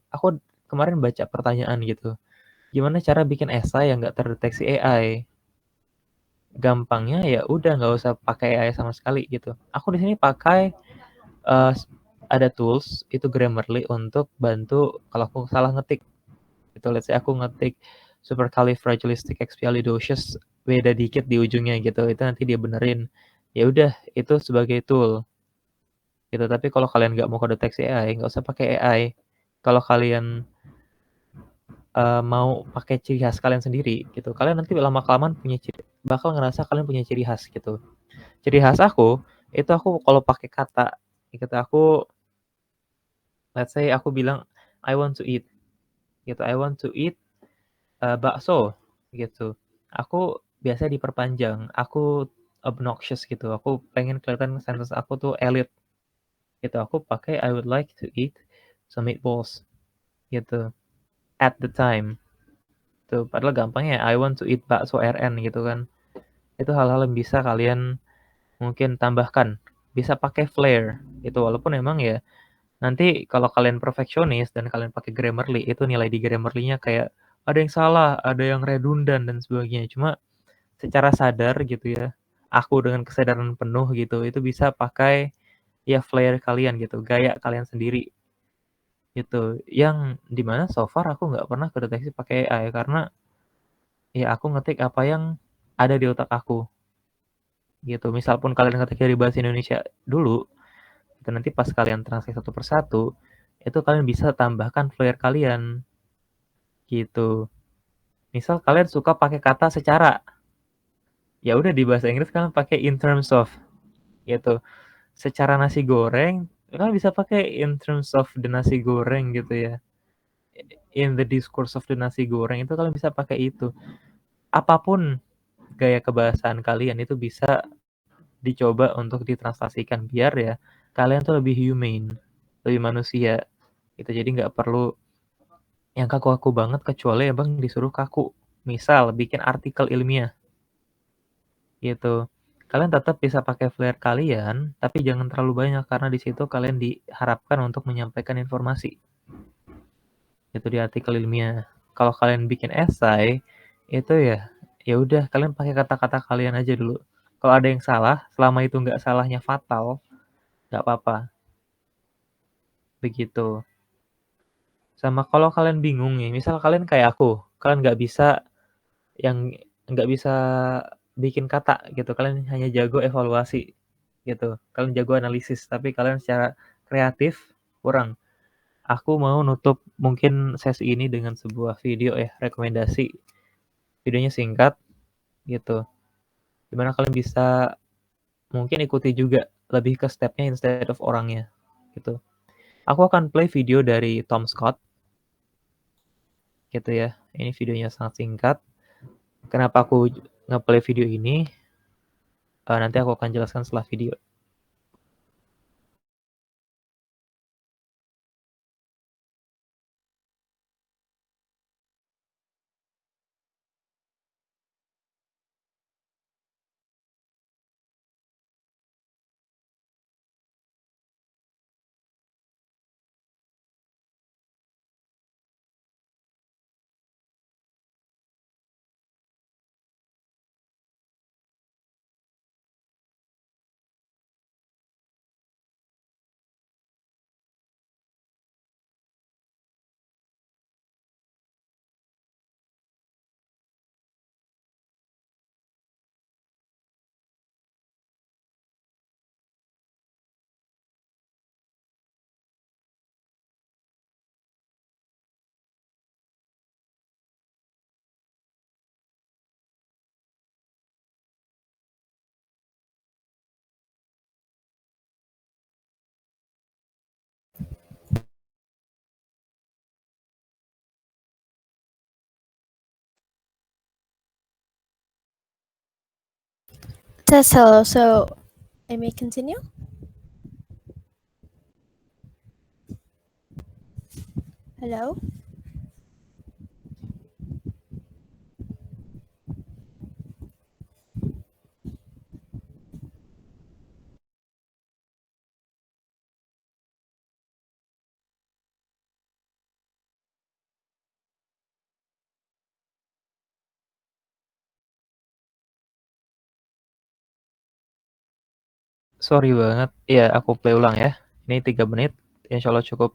[SPEAKER 2] aku kemarin baca pertanyaan gitu. Gimana cara bikin esai yang nggak terdeteksi AI? Gampangnya ya udah nggak usah pakai AI sama sekali gitu. Aku di sini pakai eh, ada tools itu Grammarly untuk bantu kalau aku salah ngetik. Itu let's say aku ngetik supercalifragilisticexpialidocious beda dikit di ujungnya gitu. Itu nanti dia benerin. Ya udah itu sebagai tool gitu. Tapi kalau kalian nggak mau kedeteksi AI, nggak usah pakai AI. Kalau kalian mau pakai ciri khas kalian sendiri gitu, kalian nanti lama-kelamaan bakal ngerasa kalian punya ciri khas gitu. Ciri khas aku, itu aku kalau pakai kata gitu, aku let's say aku bilang, "I want to eat," gitu, "I want to eat, bakso," gitu. Aku biasanya diperpanjang, aku obnoxious gitu, aku pengen kelihatan sentence aku tuh elit gitu, aku pakai, "I would like to eat some meatballs," gitu, "at the time." Tuh, padahal gampangnya I want to eat bakso RN gitu kan. Itu hal-hal yang bisa kalian mungkin tambahkan. Bisa pakai flair itu walaupun emang ya nanti kalau kalian perfeksionis dan kalian pakai Grammarly itu nilai di Grammarly-nya kayak ada yang salah, ada yang redundant dan sebagainya. Cuma secara sadar gitu ya, aku dengan kesadaran penuh gitu, itu bisa pakai ya flair kalian gitu, gaya kalian sendiri gitu. Yang dimana so far aku nggak pernah kedeteksi pakai AI karena ya aku ngetik apa yang ada di otak aku gitu. Misal pun kalian ngetik dari bahasa Indonesia dulu, itu nanti pas kalian translate satu persatu, itu kalian bisa tambahkan flair kalian gitu. Misal kalian suka pakai kata secara, ya udah di bahasa Inggris kalian pakai in terms of gitu. Secara nasi goreng, kalian bisa pakai in terms of the nasi goreng gitu ya. In the discourse of the nasi goreng itu kalian bisa pakai itu. Apapun gaya kebahasaan kalian itu bisa dicoba untuk ditranslasikan biar ya kalian tuh lebih humane, lebih manusia gitu. Jadi nggak perlu yang kaku-kaku banget kecuali abang disuruh kaku. Misal bikin artikel ilmiah gitu. Kalian tetap bisa pakai flair kalian, tapi jangan terlalu banyak karena di situ kalian diharapkan untuk menyampaikan informasi. Itu di artikel ilmiah. Kalau kalian bikin esai, itu ya udah kalian pakai kata-kata kalian aja dulu. Kalau ada yang salah, selama itu nggak salahnya fatal, nggak apa-apa. Begitu. Sama kalau kalian bingung nih, misal kalian kayak aku, kalian yang nggak bisa bikin kata gitu, kalian hanya jago evaluasi gitu, kalian jago analisis, tapi kalian secara kreatif kurang. Aku mau nutup mungkin sesi ini dengan sebuah video ya, rekomendasi. Videonya singkat gitu, dimana kalian bisa mungkin ikuti juga lebih ke stepnya instead of orangnya gitu. Aku akan play video dari Tom Scott gitu ya. Ini videonya sangat singkat. Kenapa aku nge-play video ini? Nanti aku akan jelaskan setelah video.
[SPEAKER 1] says hello, so I may continue. Hello?
[SPEAKER 2] Sorry banget. Iya, aku play ulang ya. Ini 3 menit, insyaallah cukup.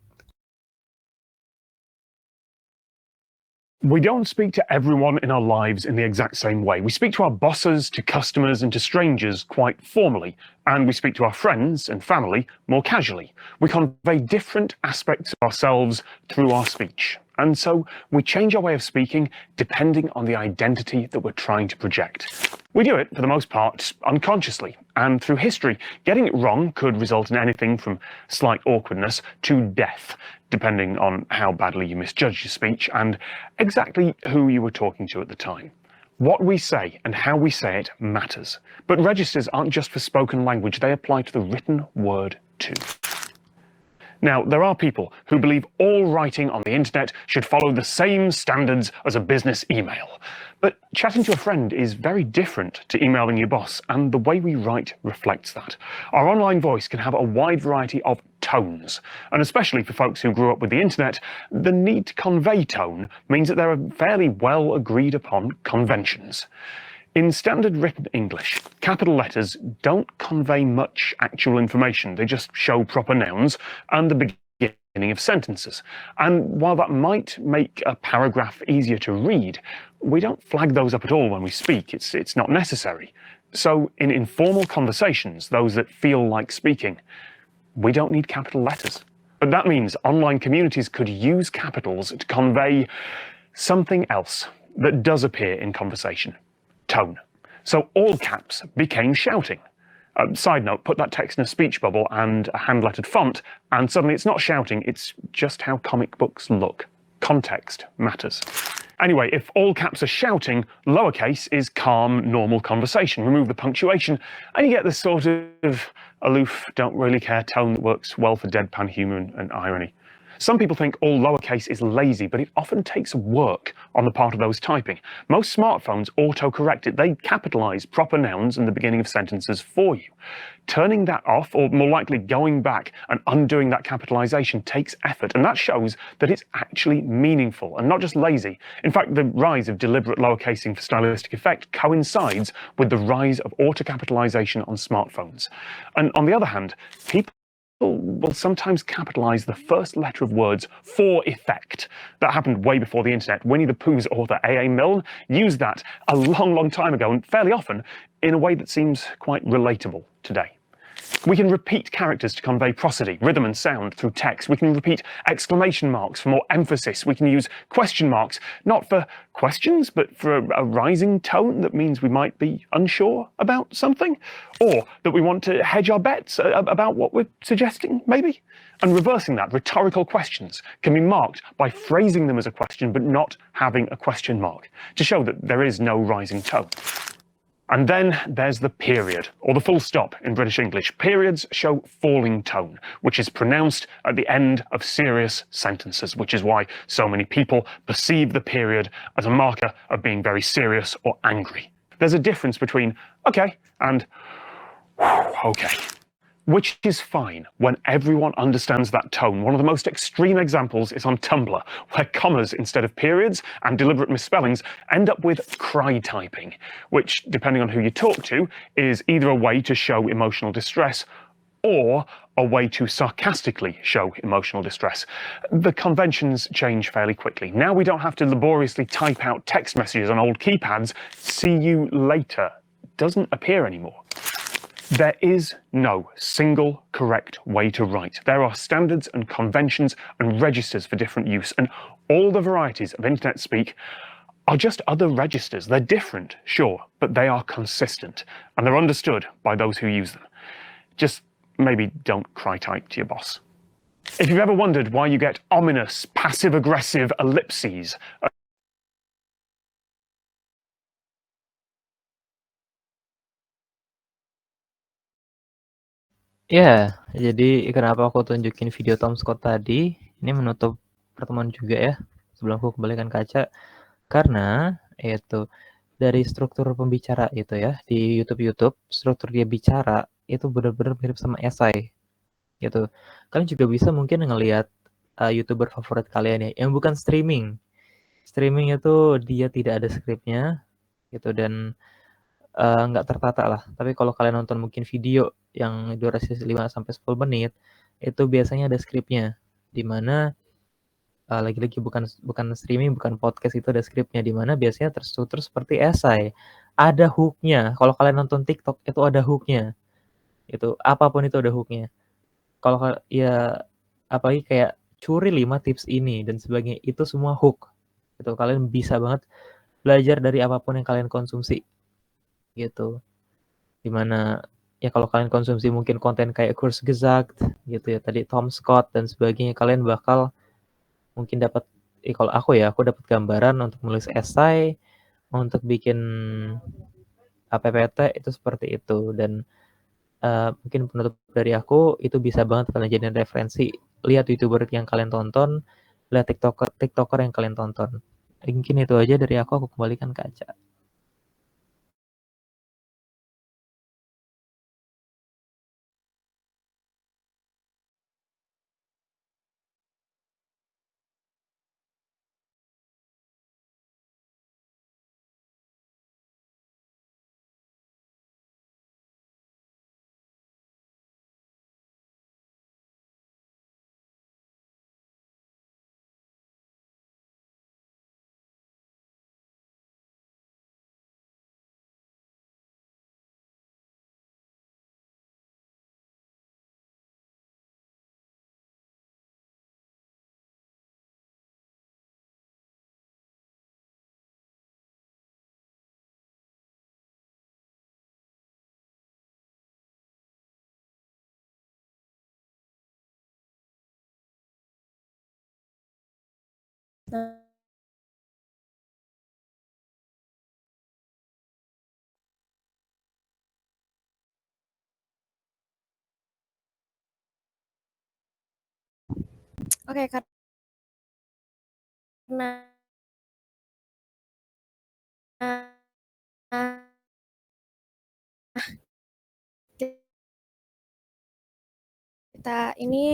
[SPEAKER 3] We don't speak to everyone in our lives in the exact same way. We speak to our bosses, to customers, and to strangers quite formally, and we speak to our friends and family more casually. We convey different aspects of ourselves through our speech, and so we change our way of speaking depending on the identity that we're trying to project. We do it, for the most part, unconsciously, and through history, getting it wrong could result in anything from slight awkwardness to death, depending on how badly you misjudged your speech and exactly who you were talking to at the time. What we say and how we say it matters, but registers aren't just for spoken language, they apply to the written word too. Now, there are people who believe all writing on the internet should follow the same standards as a business email. But chatting to a friend is very different to emailing your boss, and the way we write reflects that. Our online voice can have a wide variety of tones, and especially for folks who grew up with the internet, the need to convey tone means that there are fairly well agreed upon conventions. In standard written English, capital letters don't convey much actual information. They just show proper nouns and the beginning of sentences. And while that might make a paragraph easier to read, we don't flag those up at all when we speak. It's not necessary. So in informal conversations, those that feel like speaking, we don't need capital letters. But that means online communities could use capitals to convey something else that does appear in conversation. Tone. So all caps became shouting. Side note, put that text in a speech bubble and a hand-lettered font, and suddenly it's not shouting, it's just how comic books look. Context matters. Anyway, if all caps are shouting, lowercase is calm, normal conversation. Remove the punctuation, and you get this sort of aloof, don't really care tone that works well for deadpan humor and irony. Some people think all lowercase is lazy, but it often takes work on the part of those typing. Most smartphones auto-correct it. They capitalize proper nouns in the beginning of sentences for you. Turning that off, or more likely going back and undoing that capitalization, takes effort, and that shows that it's actually meaningful and not just lazy. In fact, the rise of deliberate lowercasing for stylistic effect coincides with the rise of auto-capitalization on smartphones. And on the other hand, people will sometimes capitalize the first letter of words for effect. That happened way before the internet. Winnie the Pooh's author A.A. Milne used that a long, long time ago, and fairly often in a way that seems quite relatable today. We can repeat characters to convey prosody, rhythm and sound through text. We can repeat exclamation marks for more emphasis. We can use question marks, not for questions, but for a rising tone that means we might be unsure about something, or that we want to hedge our bets about what we're suggesting, maybe. And reversing that, rhetorical questions can be marked by phrasing them as a question, but not having a question mark, to show that there is no rising tone. And then there's the period, or the full stop in British English. Periods show falling tone, which is pronounced at the end of serious sentences, which is why so many people perceive the period as a marker of being very serious or angry. There's a difference between okay and okay, which is fine when everyone understands that tone. One of the most extreme examples is on Tumblr, where commas instead of periods and deliberate misspellings end up with cry typing, which, depending on who you talk to, is either a way to show emotional distress or a way to sarcastically show emotional distress. The conventions change fairly quickly. Now we don't have to laboriously type out text messages on old keypads. See you later doesn't appear anymore. There is no single correct way to write. There are standards and conventions and registers for different use, and all the varieties of internet speak are just other registers. They're different, sure, but they are consistent, and they're understood by those who use them. Just maybe don't cry type to your boss. If you've ever wondered why you get ominous, passive-aggressive ellipses
[SPEAKER 2] Ya, jadi kenapa aku tunjukin video Tom Scott tadi, ini menutup pertemuan juga ya, sebelum aku kembalikan kaca, karena itu dari struktur pembicara itu ya, di YouTube, struktur dia bicara itu benar-benar mirip sama esai gitu. Kalian juga bisa mungkin ngelihat YouTuber favorit kalian ya, yang bukan streaming. Streaming itu dia tidak ada skripnya gitu dan nggak tertata lah. Tapi kalau kalian nonton mungkin video yang durasi 5-10 menit, itu biasanya ada skripnya. Di mana lagi-lagi bukan streaming, bukan podcast, itu ada skripnya. Di mana biasanya terstruktur seperti esai. Ada hooknya. Kalau kalian nonton TikTok itu ada hooknya. Itu apapun itu ada hooknya. Kalau ya apalagi kayak curi 5 tips ini dan sebagainya, itu semua hook. Itu kalian bisa banget belajar dari apapun yang kalian konsumsi gitu. Dimana ya kalau kalian konsumsi mungkin konten kayak Kurzgesagt gitu ya, tadi Tom Scott dan sebagainya, kalian bakal mungkin dapat kalau aku dapat gambaran untuk menulis esai, untuk bikin PPT itu seperti itu. Dan mungkin penutup dari aku itu bisa banget kalian jadiin referensi, lihat YouTuber yang kalian tonton, lihat TikToker yang kalian tonton. Mungkin itu aja dari aku kembalikan kaca.
[SPEAKER 1] Nah, oke, karena kita ini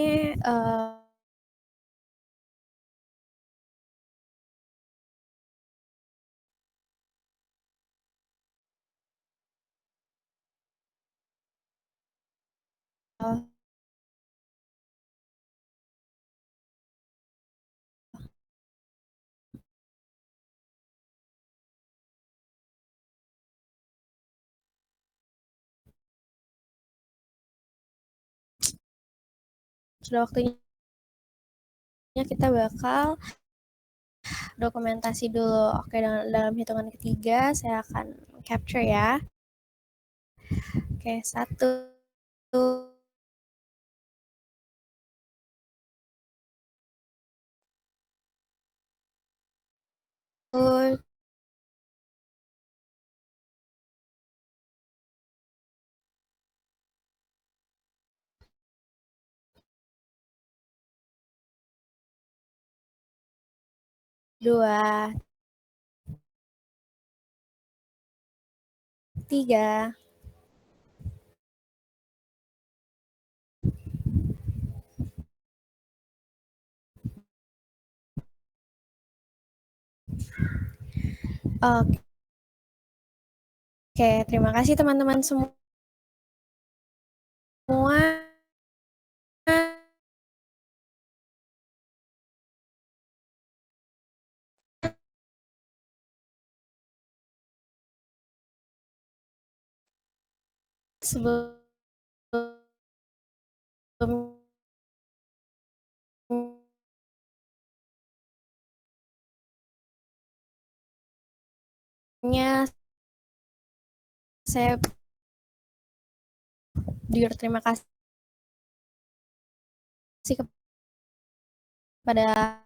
[SPEAKER 1] sudah waktunya kita bakal dokumentasi dulu. Oke, dalam hitungan ketiga saya akan capture ya. Oke, 1, 2, 3. Oke, terima kasih teman-teman semua. Sebelumnya saya terima kasih kepada